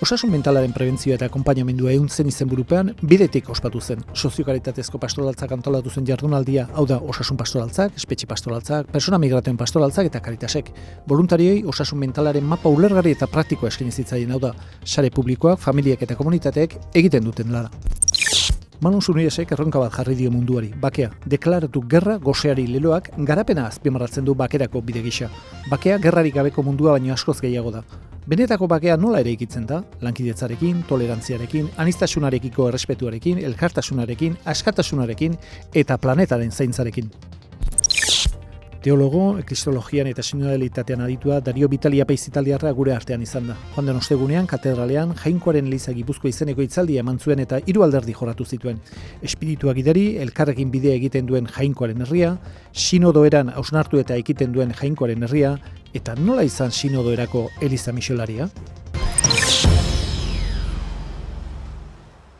Osasun mentalaren prebentzioa eta akonpainamendua ehuntzen izenburupean bidetik ospatu zen. Soziokalitatezko pastoraltzak antolatu zen jardunaldia, hau da osasun pastoraltzak, espetxe pastoraltzak, persona migratuen pastoraltzak eta Caritasek. Voluntarioi osasun mentalaren mapa ulergarri eta praktikoa eskaini zitzaien, hau da sare publikoak, familiek eta komunitateek egiten duten lana. Manu Zunidesek erronka bat jarri dio munduari, bakea. Deklaratu gerra goseari leloak garapena azpimarratzen du bakerako bide gisa. Bakea gerrarik gabeko mundua baino askoz gehiago da. Benetako bakea nola eraikitzen da? Lankidetzarekin, tolerantziarekin, aniztasunarekiko errespetuarekin, elkartasunarekin, askatasunarekin eta planetaren zaintzarekin. Teologo, kristologian eta sinodalitatean aditua Dario Vitali Apaiz italiarra gure artean izan da. Joan den ostegunean, katedralean, Jainkoaren Eliza Gipuzkoa izeneko hitzaldia eman zuen eta 3 alderdi jorratu zituen. Espiritua gideri, elkarrekin bidea egiten duen Jainkoaren herria, sinodoeran hausnartu eta ekiten duen Jainkoaren herria, eta nola izan sinodoerako Eliza Misiolaria?